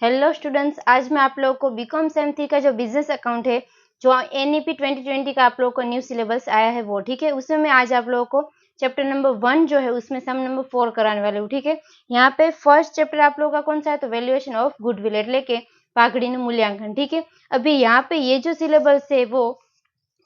Hello students, आज मैं आप लोगों को बीकॉम सेम थ्री का जो बिजनेस अकाउंट है, जो एनईपी 2020 का आप लोगों को न्यू सिलेबस आया है वो, ठीक है। उसमें मैं आज आप लोगों को चैप्टर नंबर 1 जो है उसमें सम नंबर 4 कराने वाले हूँ, ठीक है। यहाँ पे फर्स्ट चैप्टर आप लोगों का कौन सा है, तो वैल्यूएशन ऑफ गुडविल एटले के पाघड़ीનું मूल्यांकन, ठीक है। अभी यहाँ पे ये जो सिलेबस है वो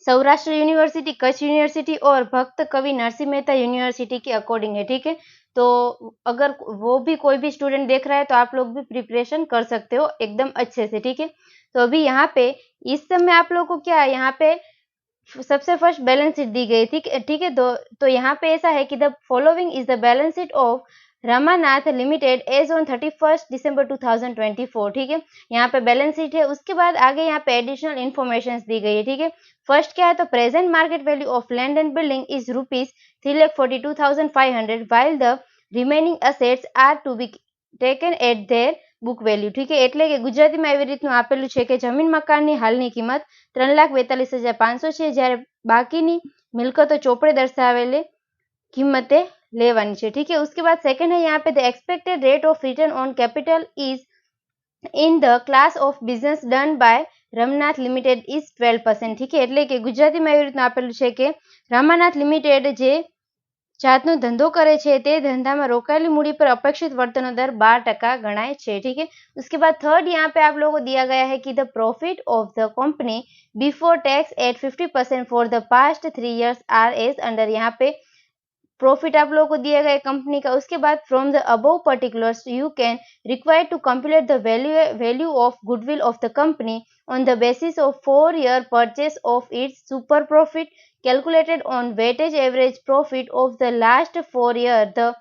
सौराष्ट्र यूनिवर्सिटी, कच्छ यूनिवर्सिटी और भक्त कवि नरसिंह मेहता यूनिवर्सिटी के अकॉर्डिंग है, ठीक है। तो अगर वो भी कोई भी स्टूडेंट देख रहा है तो आप लोग भी प्रिपरेशन कर सकते हो एकदम अच्छे से, ठीक है। तो अभी यहाँ पे इस समय आप लोगों को क्या है, यहाँ पे सबसे फर्स्ट बैलेंस शीट दी गई थी, ठीक है। तो यहाँ पे ऐसा है कि the following is the balance sheet of Ramanath Limited as on 31 December 2024, ठीक है। यहाँ पे बैलेंस शीट है। उसके बाद आगे यहाँ पे एडिशनल इन्फॉर्मेशन दी गई है, ठीक है। फर्स्ट क्या है, तो present market value of land and building is ₹3,42,500 while the remaining assets are to be taken at their book value, ठीक है। એટલે કે ગુજરાતીમાં એવી રીતનું આપેલું છે કે જમીન મકાનની હાલની કિંમત 3,42,500 છે, જ્યારે બાકીની મિલકતો ચોપડે દર્શાવેલી કિંમતે લેવાની છે, ठीक है। उसके बाद सेकंड है यहाँ पे the expected rate of return on capital is in the class of business done by Ramnath limited is 12%, ठीक है। એટલે કે ગુજરાતીમાં એવી રીતનું આપેલું છે કે રામાનાથ લિમિટેડ જે જાતનો ધંધો કરે છે તે ધંધામાં રોકાયેલી મૂડી પર અપેક્ષિત વર્તનનો दर 12% ગણાય છે, ठीक है। उसके बाद थर्ड यहाँ पे आप लोगों को दिया गया है कि the profit of the company before tax at 50% for the past 3 years are as under, यहाँ पे प्रॉफिट आप लोगों को दिया गया कंपनी का। उसके बाद from the above particulars you can require to calculate the value of goodwill of the company on the basis of 4 year purchase of its super profit calculated on weighted average profit of the last 4 years. The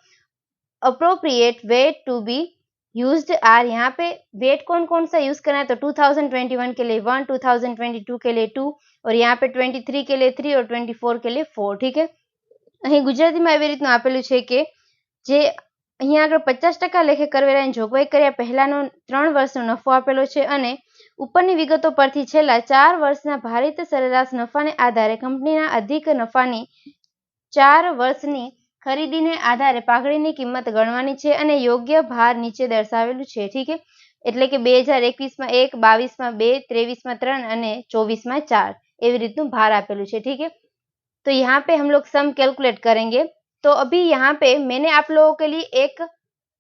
appropriate weight to be used are, यहाँ पे wait कौन कौन सा use करना है, तो 2021 के लिए 1, 2022 के लिए 2 और यहाँ पे 23 के लिए 3 और 24 के लिए 4, ठीक है। અહીં ગુજરાતીમાં એવી રીતનું આપેલું છે કે જે અહીંયા આગળ 50% લેખે કરવેરાની જોગવાઈ કર્યા પહેલાનો 3 વર્ષનો નફો આપેલો છે અને ઉપરની વિગતો પરથી છેલ્લા 4 વર્ષના ભારિત સરેરાશ નફાને આધારે કંપનીના અધિક નફાની 4 વર્ષની ખરીદીને આધારે પાઘડીની કિંમત ગણવાની છે અને યોગ્ય ભાર નીચે દર્શાવેલું છે, ठीक है। એટલે કે 2021 માં 1, 22 માં 2, 23 માં 3 અને 24 માં 4 એવી રીતનું ભાર આપેલું છે, ठीक है। तो यहाँ पे हम लोग सम कैलकुलेट करेंगे। तो अभी यहाँ पे मैंने आप लोगों के लिए एक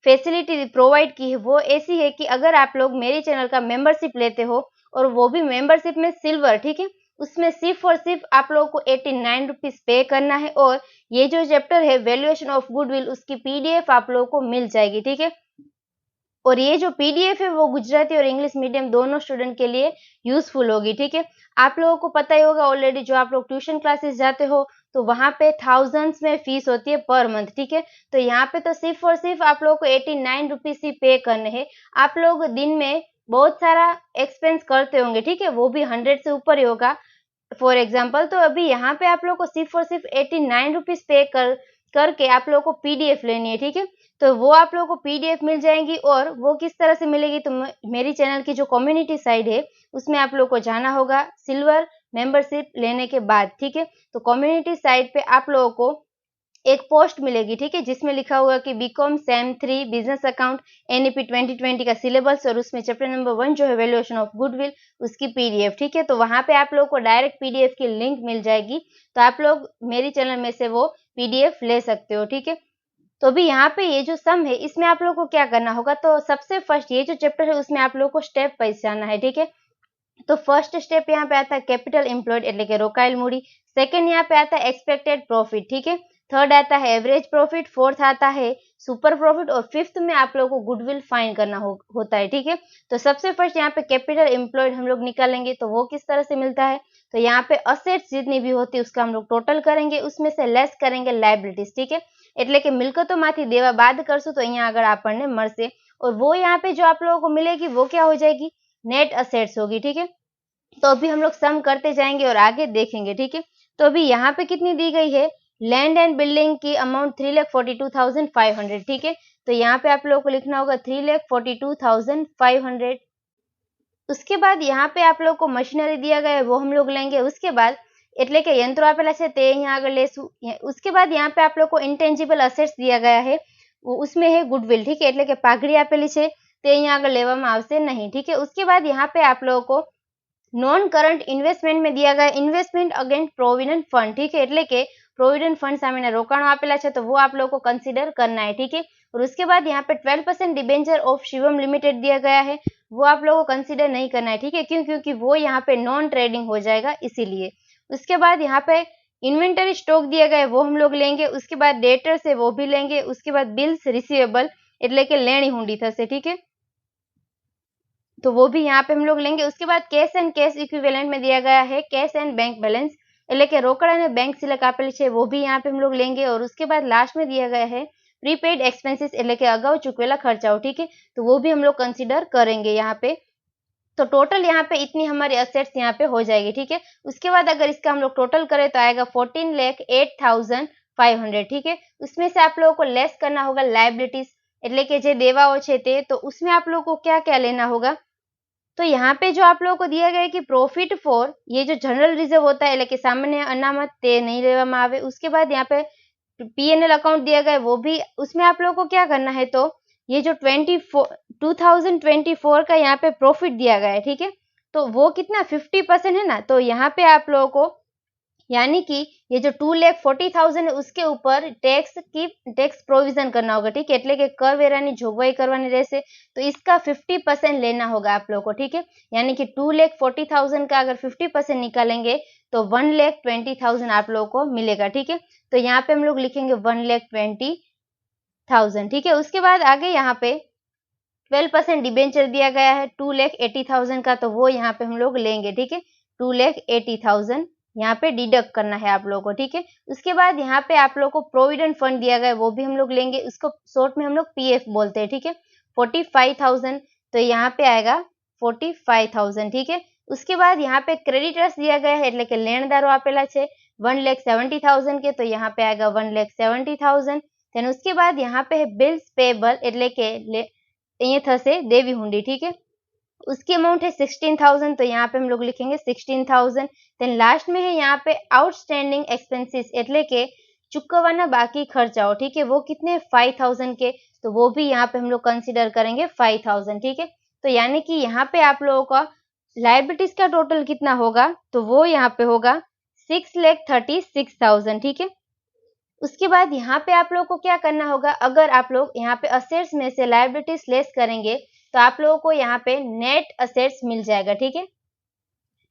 फैसिलिटी प्रोवाइड की है, वो ऐसी है कि अगर आप लोग मेरे चैनल का मेंबरशिप लेते हो और वो भी मेंबरशिप में सिल्वर, ठीक है, उसमें सिर्फ और सिर्फ आप लोगों को 89 रुपीज पे करना है और ये जो चैप्टर है वैल्यूएशन ऑफ गुडविल उसकी पीडीएफ आप लोगों को मिल जाएगी, ठीक है। और ये जो पीडीएफ है वो गुजराती और इंग्लिश मीडियम दोनों स्टूडेंट के लिए यूजफुल होगी, ठीक है। आप लोगों को पता ही होगा ऑलरेडी, जो आप लोग ट्यूशन क्लासेस जाते हो तो वहां पे थाउजेंड्स में फीस होती है पर मंथ, ठीक है। तो यहाँ पे तो सिर्फ और सिर्फ आप लोगों को 89 रुपीज ही पे करने हैं। आप लोग दिन में बहुत सारा एक्सपेंस करते होंगे, ठीक है, वो भी 100 से ऊपर ही होगा फॉर एग्जाम्पल। तो अभी यहाँ पे आप लोग को सिर्फ और सिर्फ 89 रुपीज पे करके आप लोगों को पीडीएफ लेनी है, ठीक है। तो वो आप लोगों को पीडीएफ मिल जाएंगी और वो किस तरह से मिलेगी, तो मेरी चैनल की जो कम्युनिटी साइड है उसमें आप लोगों को जाना होगा सिल्वर मेंबरशिप लेने के बाद, ठीक है। तो कम्युनिटी साइड पे आप लोगों को एक पोस्ट मिलेगी, ठीक है, जिसमें लिखा हुआ कि BCom sem 3 business account NEP 2020 का सिलेबस और उसमें चैप्टर नंबर 1 जो है वैल्यूएशन ऑफ गुडविल उसकी पीडीएफ, ठीक है। तो वहां पे आप लोगों को डायरेक्ट पीडीएफ की लिंक मिल जाएगी, तो आप लोग मेरी चैनल में से वो पीडीएफ ले सकते हो, ठीक है। तो अभी यहाँ पे ये जो सम है इसमें आप लोगों को क्या करना होगा, तो सबसे फर्स्ट ये जो चैप्टर है उसमें आप लोगों को स्टेप वाइज जाना है, ठीक है। तो फर्स्ट स्टेप यहाँ पे आता है कैपिटल एम्प्लॉयड એટલે કે રોકાયેલ મૂડી। सेकंड यहाँ पे आता है एक्सपेक्टेड प्रॉफिट, ठीक है। थर्ड आता है एवरेज प्रॉफिट, फोर्थ आता है सुपर प्रॉफिट और फिफ्थ में आप लोगों को गुडविल फाइंड करना होता है, ठीक है। तो सबसे फर्स्ट यहाँ पे कैपिटल एम्प्लॉयड हम लोग निकालेंगे, तो वो किस तरह से मिलता है, तो यहाँ पे असेट्स जितनी भी होती है उसका हम लोग टोटल करेंगे, उसमें से लेस करेंगे लायबिलिटीज, ठीक है। એટલે કે મિલકતોમાંથી દેવા બાદ કરશું તો અહીંયા આગળ આપણને મળશે और वो यहाँ पे जो आप लोगों को मिलेगी वो क्या हो जाएगी, नेट असेट्स होगी, ठीक है। तो अभी हम लोग सम करते जाएंगे और आगे देखेंगे, ठीक है। तो अभी यहाँ पे कितनी दी गई है, लैंड एंड बिल्डिंग की अमाउंट 3,42,500, ठीक है। तो यहाँ पे आप लोगों को लिखना होगा 3,42,500। उसके बाद यहाँ पे आप लोग को मशीनरी दिया गया है वो हम लोग लेंगे। उसके बाद એટલે કે યંત્રો આપેલા છે તે અહીંયા આગળ લેશું। उसके बाद यहाँ पे आप लोग को इंटेंजिबल असेट्स दिया गया है, उसमें है गुडविल, ठीक है, એટલે કે પાઘડી આપેલી છે તે અહીંયા આગળ લેવામાં આવશે નહીં, ठीक है। उसके बाद यहाँ पे आप लोगों को नॉन करंट इन्वेस्टमेंट में दिया गया इन्वेस्टमेंट अगेंस्ट प्रोविडेंट फंड, ठीक है, એટલે કે પ્રોવિડન્ટ ફંડ સામેના રોકાણો આપેલા છે તો वो आप लोगों को कंसीडर करना है, ठीक है। और उसके बाद यहाँ पे 12% डिबेंचर ऑफ शिवम लिमिटेड दिया गया है, वो आप लोगों को कंसीडर नहीं करना है, ठीक है, क्यों, क्योंकि वो यहाँ पे नॉन ट्रेडिंग हो जाएगा इसीलिए। उसके बाद यहाँ पे इन्वेंटरी स्टॉक दिया गया है वो हम लोग लेंगे, उसके बाद डेटर्स है वो भी लेंगे, उसके बाद बिल्स रिसीवेबल એટલે કે લેણી હુંડી થશે, ठीक है, तो वो भी यहाँ पे हम लोग लेंगे। उसके बाद कैश एंड कैश इक्विवेलेंट में दिया गया है कैश एंड बैंक बैलेंस એટલે કે રોકડ અને બેંક સિલક આપેલી છે वो भी यहाँ पे हम लोग लेंगे। और उसके बाद लास्ट में दिया गया है प्रीपेड एक्सपेंसेस એટલે કે અગાઉ ચૂકવેલા ખર્ચાઓ, ठीक है, तो वो भी हम लोग कंसीडर करेंगे यहाँ पे। तो टोटल यहाँ पे इतनी हमारी असेट्स यहाँ पे हो जाएगी, ठीक है। उसके बाद अगर इसका हम लोग टोटल करें तो आएगा 14,08,500, ठीक है। उसमें से आप लोगों को लेस करना होगा लायबिलिटीज એટલે કે જે દેવાઓ છે તે, तो उसमें आप लोगों को क्या क्या लेना होगा। तो यहाँ पे जो आप लोगों को दिया गया है कि प्रॉफिट फॉर ये जो जनरल रिजर्व होता है એટલે કે સામાન્ય અનામત તે नहीं લેવામાં આવે। उसके बाद यहाँ पे पीएनएल अकाउंट दिया गया है वो भी, उसमें आप लोगों को क्या करना है, तो ये जो 2024 का यहाँ पे प्रॉफिट दिया गया है, ठीक है, तो वो कितना 50% है ना, तो यहाँ पे आप लोगों को यानी कि ये जो 2,40,000 है उसके ऊपर टैक्स प्रोविजन करना होगा, ठीक है, એટલે કે કરવેરાની જોગવાઈ કરવાની રહેશે, तो इसका 50% लेना होगा आप लोगों को, ठीक है, यानी कि 2,40,000 का अगर 50% निकालेंगे तो 1,20,000 आप लोगों को मिलेगा, ठीक है। तो यहाँ पे हम लोग लिखेंगे 1,20,000, ठीक है। उसके बाद आगे यहाँ पे 12% डिबेंचर दिया गया है 2,80,000 का, तो वो यहाँ पे हम लोग लेंगे, ठीक है, 2,80,000 यहाँ पे डिडक्ट करना है आप लोगों को, ठीक है। उसके बाद यहाँ पे आप लोगों को प्रोविडेंट फंड दिया गया है वो भी हम लोग लेंगे, उसको शॉर्ट में हम लोग पीएफ बोलते हैं, ठीक है, 45,000, तो यहाँ पे आएगा 45,000, ठीक है। उसके बाद यहाँ पे क्रेडिटर्स दिया गया है એટલે કે લેણદારો આપેલા છે 1,70,000 के, तो यहाँ पे आएगा 1,70,000। देन उसके बाद यहाँ पे है बिल्स पेबल એટલે કે અહીંયા થશે દેવી હુંડી, ठीक है, उसकी अमाउंट है 16,000, तो यहाँ पे हम लोग लिखेंगे 16,000। देन लास्ट में है यहाँ पे आउटस्टैंडिंग एक्सपेंसेस એટલે કે चुकवाना बाकी खर्चाओ, ठीक है, वो कितने 5,000 के, तो वो भी यहाँ पे हम लोग कंसीडर करेंगे 5,000, ठीक है। तो यानी कि यहाँ पे आप लोगों का लायबिलिटीज का टोटल कितना होगा, तो वो यहाँ पे होगा 6,36,000, ठीक है। उसके बाद यहाँ पे आप लोगों को क्या करना होगा, अगर आप लोग यहाँ पे असेट्स में से लायबिलिटीज लेस करेंगे तो आप लोगों को यहाँ पे नेट असेट्स मिल जाएगा, ठीक है।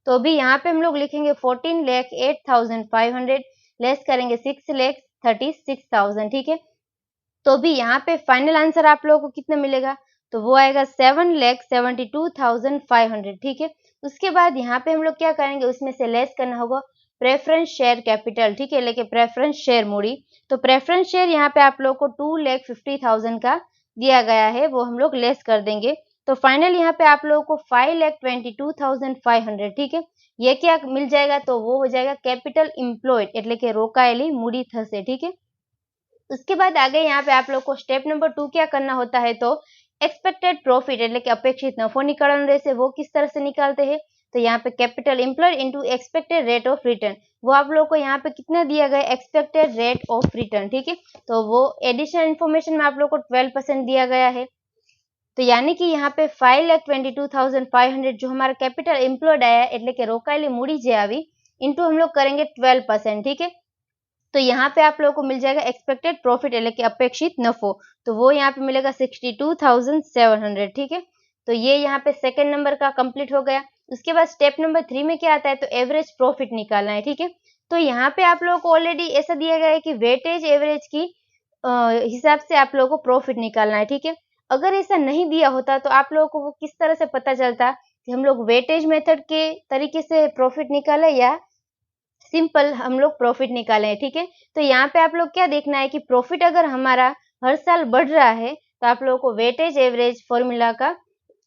तो अभी यहाँ पे हम लोग लिखेंगे 14,08,500 लेस करेंगे 6,36,000, ठीक है। तो अभी यहाँ पे फाइनल आंसर आप लोगों को कितना मिलेगा, तो वो आएगा 7,72,500, ठीक है। उसके बाद यहाँ पे हम लोग क्या करेंगे, उसमें से लेस करना होगा प्रेफरेंस शेयर कैपिटल, ठीक है, लेके प्रेफरेंस शेयर मूडी, तो प्रेफरेंस शेयर यहाँ पे आप लोगों को 2,50,000 का दिया गया है वो हम लोग लेस कर देंगे, तो फाइनल यहाँ पे आप लोगों को 5,22,500, ठीक है, ये क्या मिल जाएगा, तो वो हो जाएगा कैपिटल एम्प्लॉयड એટલે કે રોકાયેલી મૂડી થશે, ठीक है। उसके बाद आगे यहाँ पे आप लोग को स्टेप नंबर 2 क्या करना होता है, तो एक्सपेक्टेड प्रॉफिट એટલે કે अपेक्षित नफो निकालना रहશે, वो किस तरह से निकालते हैं, तो यहाँ पे capital employed into expected rate of return, वो आप लोगों को यहाँ पे कितना दिया गया एक्सपेक्टेड रेट ऑफ रिटर्न, ठीक है, तो वो एडिशनल इन्फॉर्मेशन में आप लोग को 12% दिया गया है, तो यानी कि यहाँ पे 5,22,500 जो हमारा कैपिटल एम्प्लॉयड आया એટલે કે રોકાયેલી મૂડી જે આવી इनटू हम लोग करेंगे 12%, ठीक है। तो यहाँ पे आप लोगों को मिल जाएगा एक्सपेक्टेड प्रॉफिट એટલે કે अपेक्षित नफो, तो वो यहाँ पे मिलेगा 62,700, ठीक है। तो ये यहाँ पे सेकंड नंबर का कंप्लीट हो गया। उसके बाद स्टेप नंबर 3 में क्या आता है, तो एवरेज प्रॉफिट निकालना है, ठीक है। तो यहाँ पे आप लोगों को ऑलरेडी ऐसा दिया गया है कि वेटेज एवरेज की हिसाब से आप लोगों को प्रॉफिट निकालना है, ठीक है। अगर ऐसा नहीं दिया होता तो आप लोगों को वो किस तरह से पता चलता कि हम लोग वेटेज मेथड के तरीके से प्रॉफिट निकाले या सिंपल हम लोग प्रॉफिट निकाले हैं, ठीक है। तो यहाँ पे आप लोग क्या देखना है कि प्रॉफिट अगर हमारा हर साल बढ़ रहा है तो आप लोगों को वेटेज एवरेज फॉर्मूला का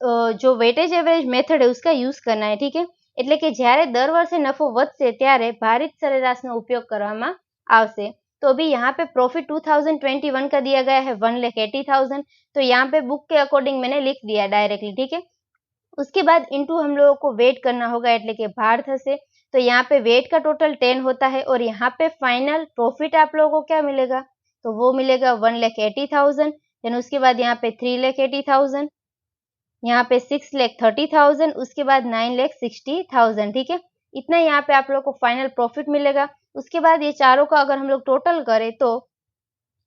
जो वेटेज एवरेज मेथड है उसका यूज करना है, ठीक है। એટલે કે જ્યારે દર વર્ષે નફો વધશે ત્યારે ભારિત સરેરાશનો ઉપયોગ કરવામાં આવશે। तो अभी यहाँ पे प्रॉफिट 2021 का दिया गया है 1,80,000, तो यहाँ पे बुक के अकॉर्डिंग मैंने लिख दिया डायरेक्टली, ठीक है। उसके बाद इनटू हम लोगों को वेट करना होगा એટલે કે ભાર થશે, तो यहाँ पे वेट का टोटल 10 होता है और यहाँ पे फाइनल प्रॉफिट आप लोगों को क्या मिलेगा, तो वो मिलेगा 1,80,000। देन उसके बाद यहाँ पे 3,80,000, यहाँ पे 6,30,000, उसके बाद 9,60,000, ठीक है। इतना यहाँ पे आप लोग को फाइनल प्रॉफिट मिलेगा। उसके बाद ये चारों का अगर हम लोग टोटल करें तो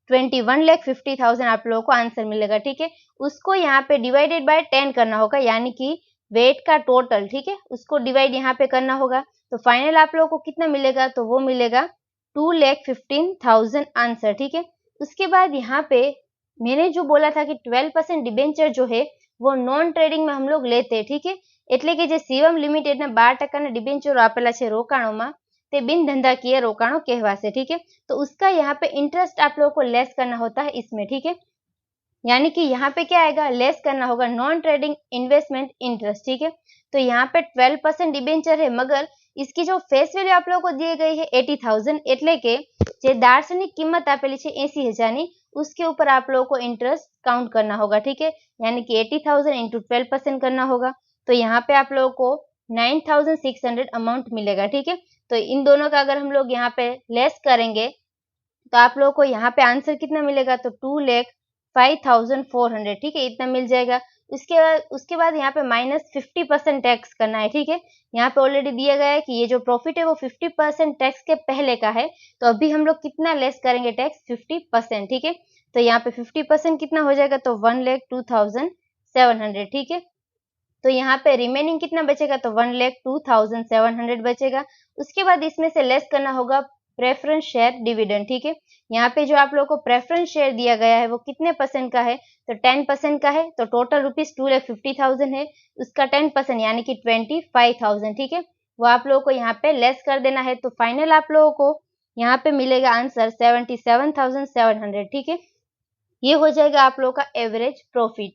21,50,000 आप लोगों को आंसर मिलेगा, ठीक है। उसको यहाँ पे डिवाइडेड बाय 10 करना होगा, यानी कि वेट का टोटल, ठीक है, उसको डिवाइड यहाँ पे करना होगा। तो फाइनल आप लोगों को कितना मिलेगा, तो वो मिलेगा 2,15,000 आंसर, ठीक है। उसके बाद यहाँ पे मैंने जो बोला था कि 12% डिबेंचर जो है वो नॉन ट्रेडिंग में हम लोग लेते हैं, ठीक है। એટલે કે જે શિવમ લિમિટેડના 12% ડિબેન્ચરો આપેલા છે રોકાણોમાં, તે बिन धंधाकीय रोकाणों कहवासे, ठीक है। तो उसका यहाँ पे इंटरेस्ट आप लोगों को लेस करना होता है इसमें, ठीक है। यानी कि यहाँ पे क्या आएगा, लेस करना होगा नॉन ट्रेडिंग इन्वेस्टमेंट इंटरेस्ट, ठीक है। तो यहाँ पे 12% डिबेंचर है, मगर इसकी जो फेस वैल्यू आप लोगों को दी गई है 80,000, એટલે કે જે દાર્શનિક કિંમત આપેલી છે 80,000 ની, उसके ऊपर आप लोगों को इंटरेस्ट काउंट करना होगा, ठीक है। यानी कि 80,000 इंटू 12% करना होगा। तो यहाँ पे आप लोगों को 9,600 अमाउंट मिलेगा, ठीक है। तो इन दोनों का अगर हम लोग यहाँ पे लेस करेंगे तो आप लोगों को यहाँ पे आंसर कितना मिलेगा, तो 2,05,400, ठीक है, इतना मिल जाएगा। उसके बाद यहाँ पे -50% टैक्स करना है, ठीक है। यहाँ पे ऑलरेडी दिया गया है कि ये जो प्रॉफिट है वो 50% टैक्स के पहले का है, तो अभी हम लोग कितना लेस करेंगे टैक्स, 50%, ठीक है। तो यहाँ पे 50% कितना हो जाएगा, तो 1,02,700, ठीक है। तो यहाँ पे रिमेनिंग कितना बचेगा, तो 1,02,700 बचेगा। उसके बाद इसमें से लेस करना होगा प्रेफरेंस शेयर डिविडेंड, ठीक है। यहाँ पे जो आप लोगों को प्रेफरेंस शेयर दिया गया है वो कितने परसेंट का है, तो 10% का है। तो टोटल रुपीज 2,50,000 है, उसका 10% यानी कि 25,000, ठीक है, वो आप लोगों को यहाँ पे लेस कर देना है। तो फाइनल आप लोगों को यहाँ पे मिलेगा आंसर 77,700, ठीक है। ये हो जाएगा आप लोगों का एवरेज प्रॉफिट।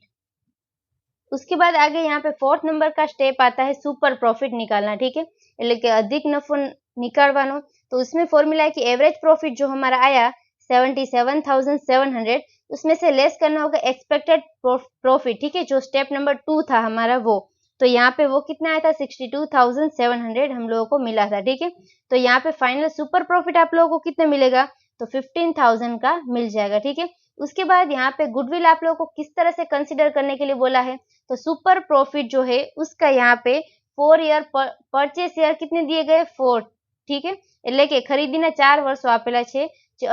उसके बाद आगे यहाँ पे 4th नंबर का स्टेप आता है सुपर प्रॉफिट निकालना, ठीक है, એટલે કે अधिक नफो निकालवानो। तो उसमें फॉर्मूला है कि एवरेज प्रॉफिट जो हमारा आया 77,700, उसमें से लेस करना होगा एक्सपेक्टेड प्रॉफिट, ठीक है, जो स्टेप नंबर 2 था हमारा वो। तो यहाँ पे वो कितना आया था, 62,700 हम लोगों को मिला था, ठीक है। तो यहाँ पे फाइनल सुपर प्रॉफिट आप लोगों को कितना मिलेगा, तो 15,000 का मिल जाएगा, ठीक है। उसके बाद यहाँ पे गुडविल आप लोगों को किस तरह से कंसिडर करने के लिए बोला है, तो सुपर प्रॉफिट जो है उसका यहाँ पे 4 ईयर परचेस ईयर कितने दिए गए, 4, ठीक है। એટલે કે ખરીદીના 4 વર્ષો આપેલા છે, જે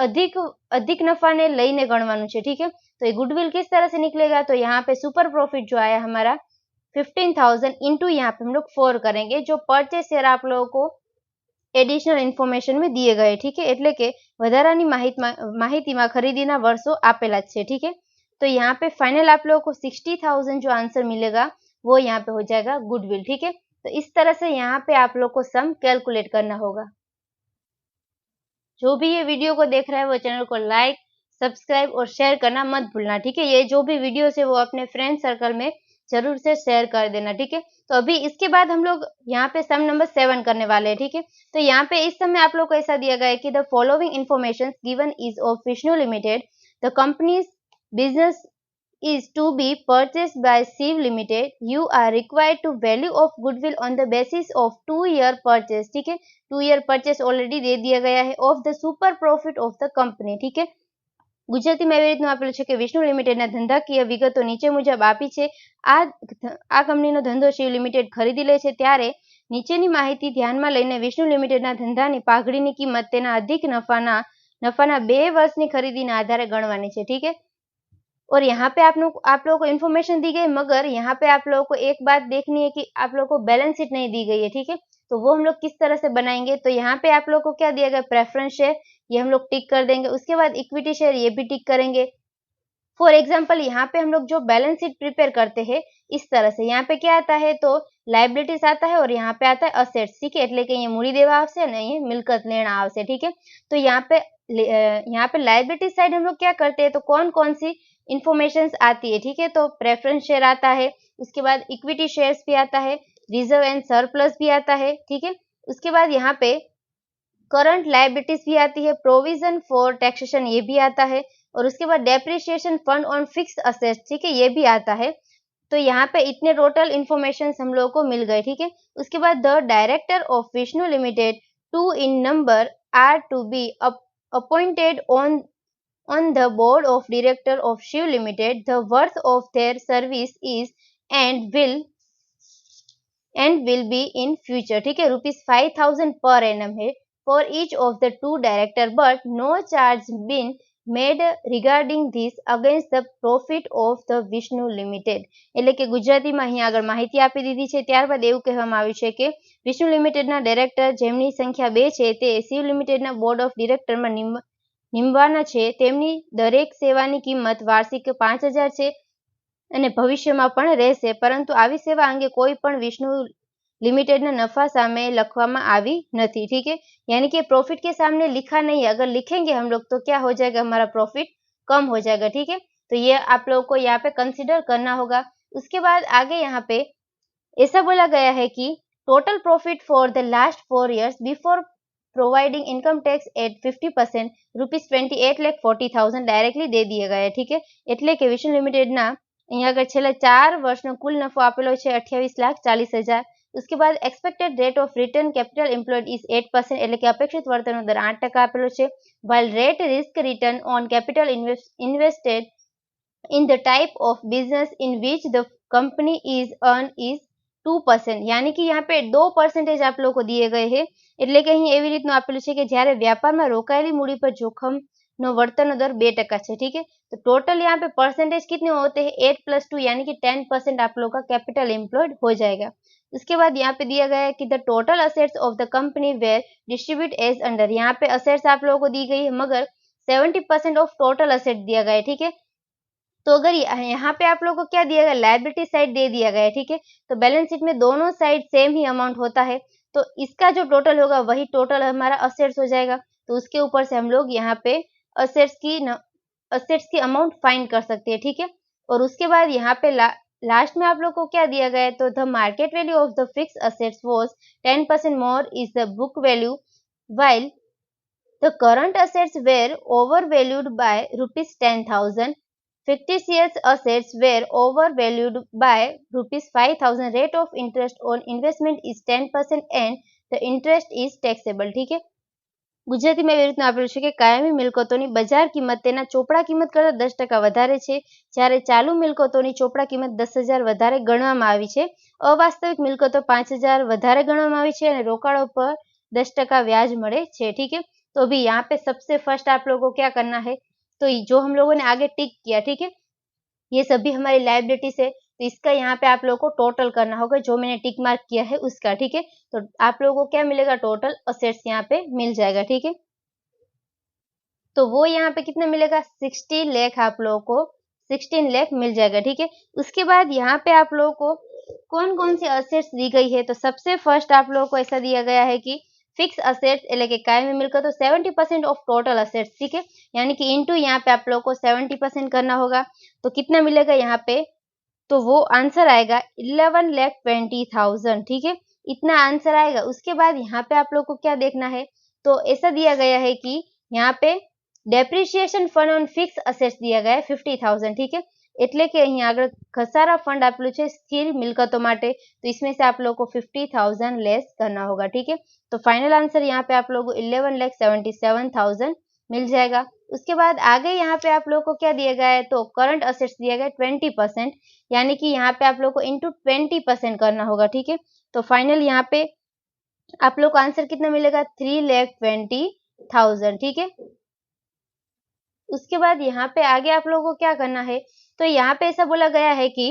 अधिक નફાને લઈને ગણવાનું છે, ठीक है। तो ये गुडविल किस तरह से निकलेगा, तो यहाँ पे सुपर प्रॉफिट जो आया हमारा 15,000 इंटू यहाँ पे हम लोग 4 करेंगे, जो परचेस शेयर आप लोगों को एडिशनल इन्फॉर्मेशन में दिए गए, ठीक है, એટલે કે વધારાની માહિતીમાં ખરીદીના વર્ષો આપેલા છે, ठीक है। तो यहाँ पे फाइनल आप लोगों को 60,000 जो आंसर मिलेगा वो यहाँ पे हो जाएगा गुडविल, ठीक है। तो इस तरह से यहाँ पे आप लोग को सम कैलकुलेट करना होगा। जो भी ये वीडियो को देख रहा है वो चैनल को लाइक, सब्सक्राइब और शेयर करना मत भूलना, ठीक है। ये जो भी वीडियो है वो अपने फ्रेंड सर्कल में जरूर से शेयर कर देना, ठीक है। तो अभी इसके बाद हम लोग यहाँ पे सम नंबर 7 करने वाले हैं, ठीक है। तो यहाँ पे इस समय आप लोग को ऐसा दिया गया है कि the following information given is of Vishnu limited, the companies business is to be purchased by Shiv Limited. You are required to value of goodwill on the basis of 2-year purchase, ठीक है। 2-year purchase ऑलरेडी दे दिया गया है of the super profit of the company, ठीक है। ગુજરાતીમાં એવી રીતનું આપેલું છે કે વિષ્ણુ લિમિટેડના ધંધાકીય વિગતો નીચે મુજબ આપી છે। આ કંપનીનો ધંધો શિવ લિમિટેડ ખરીદી લે છે ત્યારે નીચેની માહિતી ધ્યાનમાં લઈને વિષ્ણુ લિમિટેડના ધંધાની પાઘડીની કિંમત તેના અધિક નફાના 2 વર્ષની ખરીદીના આધારે ગણવાની છે, ठीक है। और यहाँ पे आप लोगों को इन्फॉर्मेशन दी गई, मगर यहाँ पे आप लोगों को एक बात देखनी है कि आप लोगों को बैलेंस शीट नहीं दी गई है, ठीक है। तो वो हम लोग किस तरह से बनाएंगे, तो यहाँ पे आप लोगों को क्या दिया गया, प्रेफरेंस शेयर, ये हम लोग टिक कर देंगे। उसके बाद इक्विटी शेयर ये भी टिक करेंगे। फॉर एग्जाम्पल यहाँ पे हम लोग जो बैलेंस शीट प्रिपेयर करते हैं इस तरह से, यहाँ पे क्या आता है, तो लाइबिलिटीज आता है और यहाँ पे आता है असेट्स, ठीक है, એટલે કે અહીંયા મૂડી દેવા આવશે અને અહીંયા મિલકત લેણા આવશે, ठीक है। तो यहाँ पे लाइबिलिटी साइड हम लोग क्या करते हैं, तो कौन कौन सी इंफॉर्मेशन आती है, ठीक है। तो प्रेफरेंस शेयर आता है, उसके बाद इक्विटी शेयर्स भी आता है, रिजर्व एंड सरप्लस भी आता है, ठीक है। उसके बाद यहाँ पे करंट लाइबिलिटीज भी आती है, प्रोविजन फॉर टैक्सेशन ये भी आता है, और उसके बाद depreciation fund on fix assets, ठीक है, ये भी आता है। तो यहाँ पे इतने टोटल इन्फॉर्मेशन हम लोगों को मिल गए, ठीक है। उसके बाद the director of Vishnu limited 2 in number are to be appointed on the board of director of Shiv Limited. The worth of their service is and will be in future, ठीक है। ₹5,000 पर एनम है for each of the 2 director, but no charge been made regarding this against the profit of the Vishnu Limited. એટલે કે ગુજરાતીમાં અહીં આગળ માહિતી આપી દીધી છે. ત્યારબાદ એવું કહેવામાં આવ્યું છે કે વિષ્ણુ લિમિટેડના ડાયરેક્ટર જેમની સંખ્યા 2 છે તે શિવ લિમિટેડના બોર્ડ ઓફ ડિરેક્ટરમાં નિમવાના છે. તેમની દરેક સેવાની કિંમત વાર્ષિક 5,000 છે અને ભવિષ્યમાં પણ રહેશે, પરંતુ આવી સેવા અંગે કોઈ પણ વિષ્ણુ लिमिटेड नफा सामे लखवामा आवी नहीं, ठीक है। यानी कि प्रॉफिट के सामने लिखा नहीं है, अगर लिखेंगे हम लोग तो क्या हो जाएगा, हमारा प्रॉफिट कम हो जाएगा, ठीक है। तो ये आप लोगों को यहाँ पे कंसिडर करना होगा। उसके बाद आगे यहाँ पे ऐसा बोला गया है कि total profit for the last 4 years before providing income tax at 50% ₹28,40,000 directly दे दिए गए, ठीक है। एटले के विष्णु लिमिटेड ना अहीं आगळ छेल्ला 4 वर्षनो कुल नफो आपेलो छे 28,40,000। उसके बाद expected rate of return capital employed is 8%, એટલે કે અપેક્ષિત વળતરનો દર 8% આપેલો છે. while rate risk return on capital invested in the type of business in which the company is earned is 2%, यानी कि यहाँ पे 2% आप लोगों को दिए गए हैं. એટલે કે અહીં એવી રીતનું આપેલું છે કે જ્યારે વ્યાપારમાં રોકાયેલી મૂડી પર જોખમનો વળતરનો દર 2% છે, ठीक है। तो टोटल यहाँ पे परसेंटेज कितने होते हैं, 8 + 2 यानी कि 10% आप लोगों का कैपिटल एम्प्लॉयड हो जाएगा। उसके बाद यहाँ पे दिया गया है कि the total assets of the company were distribute as under, यहाँ पे असेट्स आप लोगों को दी गई है मगर 70% ऑफ टोटल असेट दिया गया है, ठीक है। तो अगर यहाँ पे आप लोगों को क्या दिया गया, लायबिलिटी साइड दे दिया गया है, ठीक है। तो बैलेंस शीट में दोनों साइड सेम ही अमाउंट होता है, तो इसका जो टोटल होगा वही टोटल हमारा असेट्स हो जाएगा। तो उसके ऊपर से हम लोग यहाँ पे असेट्स की अमाउंट फाइंड कर सकते हैं, ठीक है। और उसके बाद यहाँ पे लास्ट में आप लोग को क्या दिया गया है, तो the market value of the fix assets was 10% more is the book value, while the current assets were overvalued by ₹10,000. Fictitious assets were overvalued by ₹5,000. Rate of interest on investment is 10% and the interest is taxable, ठीक है। ગુજરાતીમાં એવી રીતના આપેલું છે કે કાયમી મિલકતોની બજાર કિંમત તેના ચોપડા કિંમત કરતાં 10% વધારે છે, જ્યારે ચાલુ મિલકતોની ચોપડા કિંમત 10,000 વધારે ગણવામાં આવી છે, અવાસ્તવિક મિલકતો 5,000 વધારે ગણવામાં આવી છે અને રોકાણો પર 10% વ્યાજ મળે છે, ठीक है। तो अभी यहाँ पे सबसे फर्स्ट आप लोगों को क्या करना है, तो जो हम लोगों ने आगे टिक किया, ठीक है, ये सभी हमारी लायबिलिटीज है, तो इसका यहाँ पे आप लोगों को टोटल करना होगा, जो मैंने टिक मार्क किया है उसका, ठीक है। तो आप लोगों को क्या मिलेगा, टोटल असेट्स यहाँ पे मिल जाएगा, ठीक है। तो वो यहाँ पे कितना मिलेगा, 60 लाख आप लोगों को 16 लाख मिल जाएगा, ठीक है। उसके बाद यहाँ पे आप लोगों को कौन कौन सी असेट्स दी गई है, तो सबसे फर्स्ट आप लोगों को ऐसा दिया गया है कि फिक्स असेट्स એટલે કે કાયમી મિલકતો 70% ऑफ टोटल असेट्स, ठीक है। यानी कि इनटू यहाँ पे आप लोगों को 70% करना होगा, तो कितना मिलेगा यहाँ पे, तो वो आंसर आएगा 11,20,000, ठीक है, इतना आंसर आएगा। उसके बाद यहाँ पे आप लोग को क्या देखना है, तो ऐसा दिया गया है कि यहाँ पे depreciation fund on fix assets दिया गया है 50,000, ठीक है। એટલે કે અહીં આગળ ઘસારા ફંડ આપેલું છે સ્થિર મિલકતો માટે, तो इसमें से आप लोगों को 50,000 लेस करना होगा, ठीक है। तो फाइनल आंसर यहाँ पे आप लोगों को 11,77,000 मिल जाएगा। उसके बाद आगे यहाँ पे आप लोगों को क्या दिया गया है, तो करंट असेट्स दिया गया है 20%, यानी कि यहाँ पे आप लोगों को इंटू 20% करना होगा, ठीक है। तो फाइनल यहाँ पे आप लोग को आंसर कितना मिलेगा, 3,20,000, ठीक है। उसके बाद यहाँ पे आगे आप लोगों को क्या करना है, तो यहाँ पे ऐसा बोला गया है कि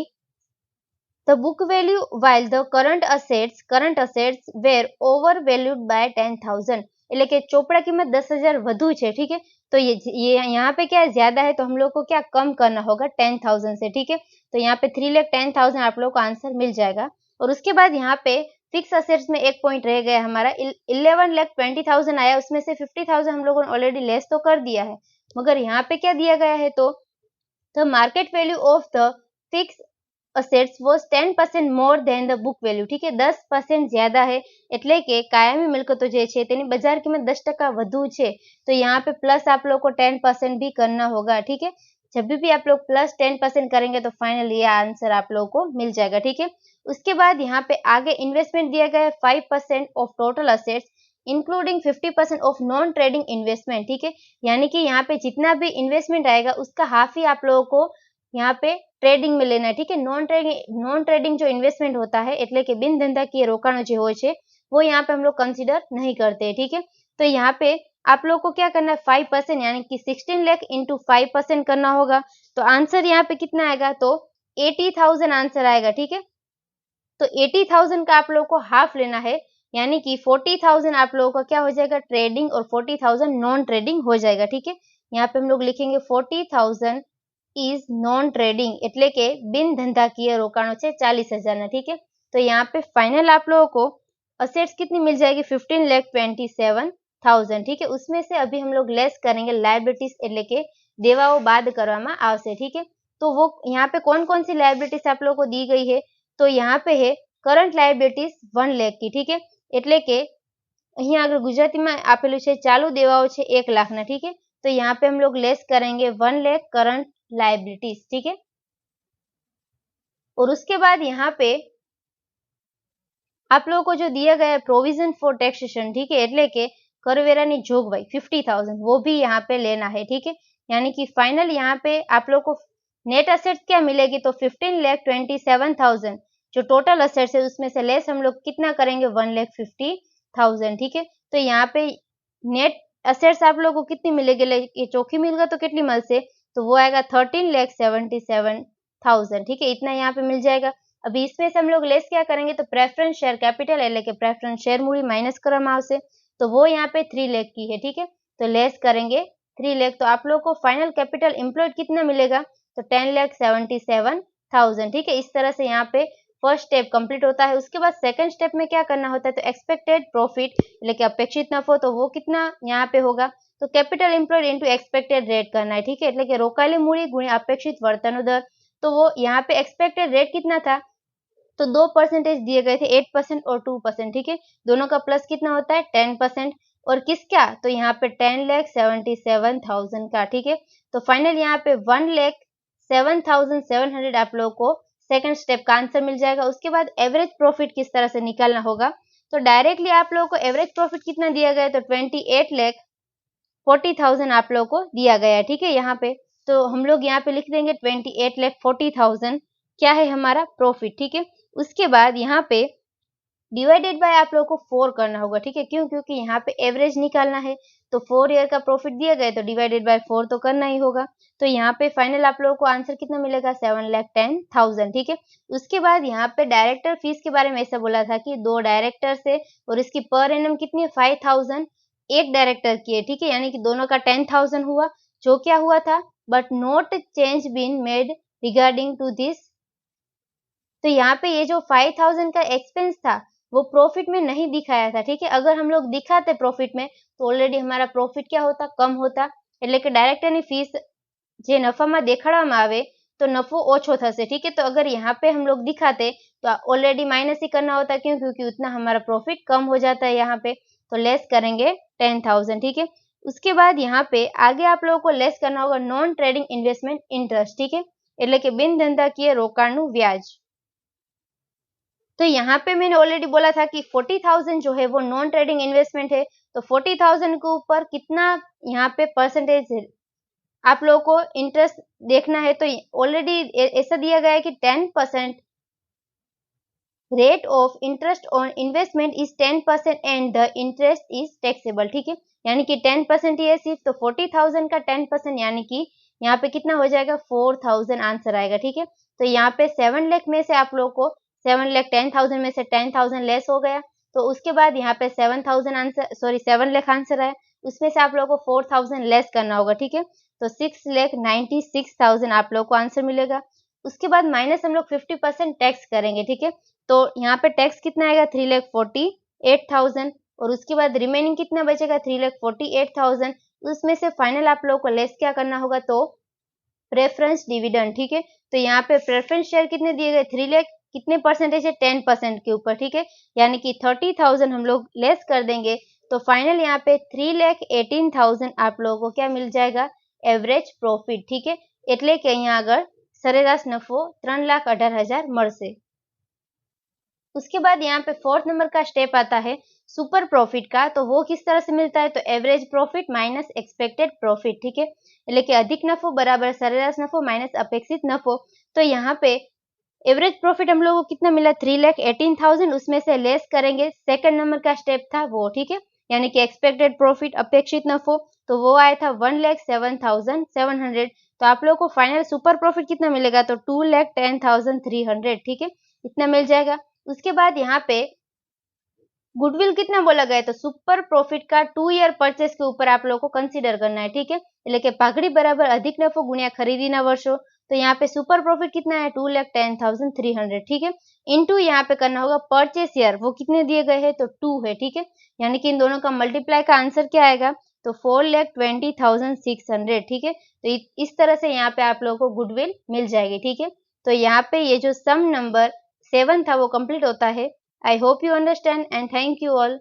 the book value while the current assets were overvalued by 10,000, એટલે કે ચોપડા કિંમત 10,000 વધુ છે, ठीक है। तो ये यहाँ पे क्या ज्यादा है, तो हम लोग को क्या कम करना होगा 10,000 से, ठीक है। तो यहाँ पे 3,10,000 आप लोग को आंसर मिल जाएगा। और उसके बाद यहाँ पे फिक्स असेट्स में एक पॉइंट रह गया हमारा, 11,20,000 आया, उसमें से 50,000 हम लोगों ने ऑलरेडी लेस तो कर दिया है, मगर यहाँ पे क्या दिया गया है, तो the market value of the fix assets was 10% more than the book value, ठीक है, 10% ज्यादा है, એટલે કે કાયમી મિલકતો જે છે તેની બજાર કિંમત 10% વધુ છે, तो यहाँ पे प्लस आप लोग को 10% भी करना होगा, ठीक है। जब भी आप लोग प्लस 10% करेंगे तो फाइनल ये आंसर आप लोगों को मिल जाएगा, ठीक है। उसके बाद यहाँ पे आगे इन्वेस्टमेंट दिया गया है 5% of total assets including 50% of non trading investment, ठीक है। यानी कि यहाँ पे जितना भी इन्वेस्टमेंट आएगा उसका हाफ ही आप लोगों को यहाँ पे ट्रेडिंग में लेना है, ठीक है। नॉन ट्रेडिंग जो इन्वेस्टमेंट होता है એટલે કે બિન ધંધાકીય રોકાણો જે હોય છે वो यहाँ पे हम लोग कंसिडर नहीं करते हैं, ठीक है। तो यहाँ पे आप लोगों को क्या करना है 5% यानी कि 16 लाख इंटू 5% करना होगा। तो आंसर यहाँ पे कितना आएगा, तो 80,000 आंसर आएगा, ठीक है। तो 80,000 का आप लोगों को हाफ लेना है, यानी कि 40,000 आप लोगों का क्या हो जाएगा ट्रेडिंग और 40,000 नॉन ट्रेडिंग हो जाएगा, ठीक है। यहाँ पे हम लोग लिखेंगे 40,000 इज नॉन ट्रेडिंग એટલે કે બિન ધંધાકીય રોકાણો છે 40,000 ના, ठीक है। तो यहाँ पे फाइनल आप लोगों को असेट्स कितनी मिल जाएगी 15,27,000, ठीक है। उसमें से अभी हम लोग लेस करेंगे लायबिलिटीज એટલે કે દેવાઓ બાદ કરવામાં આવશે, ठीक है। तो वो यहाँ पे कौन कौन सी लायबिलिटीज आप लोगों को दी गई है, तो यहाँ पे है करंट लायबिलिटीज 1 लाख की, ठीक है। એટલે કે અહીંયા આગળ ગુજરાતીમાં આપેલું છે ચાલુ દેવાઓ છે 1 લાખના, ठीक है। तो यहाँ पे हम लोग लेस करेंगे 1 लाख करंट लायबिलिटीज, ठीक है। और उसके बाद यहाँ पे आप लोगों को जो दिया गया है प्रोविजन फॉर टैक्सेशन, ठीक है, એટલે કે करवेरानी जोगवाई 50,000 वो भी यहाँ पे लेना है, ठीक है। यानी कि फाइनल यहाँ पे आप लोग को नेट असेट्स क्या मिलेगी, तो 15,27,000 जो टोटल असेट्स है उसमें से लेस हम लोग कितना करेंगे 1,50,000, ठीक है। तो यहाँ पे नेट असेट्स आप लोगों को कितनी मिलेगी, ये चौकी मिलेगा तो कितनी मिलसे, तो वो आएगा 13,77,000, ठीक है। इतना यहाँ पे मिल जाएगा। अभी इसमें से हम लोग लेस क्या करेंगे, तो प्रेफरेंस शेयर कैपिटल એટલે કે प्रेफरेंस शेयर मूड़ी माइनस કરવામાં આવશે, तो वो यहाँ पे 3 लाख की है, ठीक है। तो लेस करेंगे 3 लाख, तो आप लोगों को फाइनल कैपिटल एम्प्लॉयड कितना मिलेगा, तो 10,77,000, ठीक है। इस तरह से यहाँ पे फर्स्ट स्टेप कंप्लीट होता है। उसके बाद सेकंड स्टेप में क्या करना होता है, तो एक्सपेक्टेड प्रॉफिट એટલે કે अपेक्षित नफो, तो वो कितना यहाँ पे होगा, तो capital employed into expected rate करना है, ठीक है। એટલે કે રોકાયેલી મૂડી ગુણ્યા अपेक्षित वर्तन दर, तो वो यहाँ पे एक्सपेक्टेड रेट कितना था, तो 2% दिए गए थे 8% और 2%, ठीक है। दोनों का प्लस कितना होता है 10%, और किसका, तो यहाँ पे 10,77,000 का, ठीक है। तो फाइनल यहाँ पे 1,07,700 आप लोगों को सेकंड स्टेप का आंसर मिल जाएगा। उसके बाद एवरेज प्रॉफिट किस तरह से निकालना होगा, तो डायरेक्टली आप लोगों को एवरेज प्रॉफिट कितना दिया गया है, तो 28,40,000 आप लोगों को दिया गया है, ठीक है। यहाँ पे तो हम लोग यहाँ पे लिख देंगे 28,40,000 क्या है हमारा प्रॉफिट, ठीक है। उसके बाद यहाँ पे डिवाइडेड बाय आप लोगों को 4 करना होगा, ठीक है। क्यों, क्योंकि यहाँ पे एवरेज निकालना है, तो 4 ईयर का प्रॉफिट दिया गया है तो डिवाइडेड बाय 4 तो करना ही होगा। तो यहाँ पे फाइनल आप लोगों को आंसर कितना मिलेगा 7,10,000, ठीक है। उसके बाद यहाँ पे डायरेक्टर फीस के बारे में ऐसा बोला था कि 2 डायरेक्टर से और इसकी पर एनम कितनी है 5,000 एक डायरेक्टर की है, ठीक है। यानी कि दोनों का 10,000 हुआ, जो क्या हुआ था, but not change been made regarding to this. तो यहाँ पे ये जो 5,000 का एक्सपेंस था वो प्रॉफिट में नहीं दिखाया था, ठीक है। अगर हम लोग दिखाते प्रॉफिट में तो ऑलरेडी हमारा प्रॉफिट क्या होता, कम होता, એટલે કે डायरेक्टરની फीस જે નફામાં દેખાડવામાં આવે तो नफो ओछो થશે, ठीक है। तो अगर यहाँ पे हम लोग दिखाते तो ऑलरेडी माइनस ही करना होता, क्यों, क्योंकि उतना हमारा प्रॉफिट कम हो जाता है यहाँ पे। तो लेस करेंगे 10,000, ठीक है। उसके बाद यहाँ पे आगे आप लोगों को लेस करना होगा नॉन ट्रेडिंग इन्वेस्टमेंट इंटरेस्ट, ठीक है, એટલે કે બિન ધંધાકીય રોકાણનું વ્યાજ। तो यहाँ पे मैंने ऑलरेडी बोला था कि 40,000 जो है वो नॉन ट्रेडिंग इन्वेस्टमेंट है, तो 40,000 के ऊपर कितना यहाँ पे परसेंटेज आप लोगों को इंटरेस्ट देखना है। तो ऑलरेडी ऐसा दिया गया है कि 10% rate of interest on investment is 10% and the interest is taxable, ठीक है। यानी कि 10% ही है सिर्फ, तो 40,000 का 10% यानी कि यहाँ पे कितना हो जाएगा 4,000 आंसर आएगा, ठीक है। तो यहाँ पे 7 लाख में से आप लोगों को 7,10,000 में से 10,000 लेस हो गया, तो उसके बाद यहाँ पे 7,000 आंसर, सॉरी 7 लाख आंसर आया, उसमें से आप लोगों को 4,000 लेस करना होगा, ठीक है। तो 6,96,000 आप लोगों को आंसर मिलेगा। उसके बाद माइनस हम लोग 50% टैक्स करेंगे, ठीक है। तो यहाँ पे टैक्स कितना आएगा 3,48,000, और उसके बाद रिमेनिंग कितना बचेगा 3,48,000। उसमें से फाइनल आप लोगों को लेस क्या करना होगा, तो प्रेफरेंस डिविडेंड, ठीक है। तो यहाँ पे प्रेफरेंस शेयर कितने दिए गए 3 लाख, कितने परसेंटेज है 10% के ऊपर, ठीक है। यानी कि 30,000 हम लोग लेस कर देंगे, तो फाइनल यहाँ पे 3,18,000 आप लोगों को क्या मिल जाएगा एवरेज प्रॉफिट, ठीक है। એટલે કે અહીંયા આગળ સરેરાશ નફો 3,18,000 મળશે। उसके बाद यहाँ पे 4th नंबर का स्टेप आता है सुपर प्रॉफिट का, तो वो किस तरह से मिलता है, तो average profit minus expected profit, ठीक है। એટલે કે अधिक नफो बराबर सरेराश नफो माइनस अपेक्षित नफो। तो यहाँ पे एवरेज प्रॉफिट हम लोगों को कितना मिला 3,18,000, उसमें से लेस करेंगे सेकंड नंबर का स्टेप था वो, ठीक है, यानी कि एक्सपेक्टेड प्रॉफिट अपेक्षित नफो, तो वो आया था 1,07,700। तो आप लोगों को फाइनल सुपर प्रॉफिट कितना मिलेगा तो 2,10,300, ठीक है, इतना मिल जाएगा। उसके बाद यहाँ पे गुडविल कितना बोला गया तो सुपर प्रॉफिट का 2 ईयर परचेस के ऊपर आप लोगों को कंसीडर करना है, ठीक है, એટલે કે પાઘડી બરાબર अधिक नफो गुणिया खरीदीना वर्षों। तो यहाँ पे सुपर प्रॉफिट कितना है 2,10,300, ठीक है, इनटू यहाँ पे करना होगा परचेस ईयर, वो कितने दिए गए हैं तो 2 है, ठीक है, यानी कि इन दोनों का मल्टीप्लाई का आंसर क्या आएगा तो 4,20,600, ठीक है। तो इस तरह से यहाँ पे आप लोगों को गुडविल मिल जाएगी, ठीक है। तो यहाँ पे ये जो सम नंबर 7 था वो कंप्लीट होता है। I hope you understand and thank you all.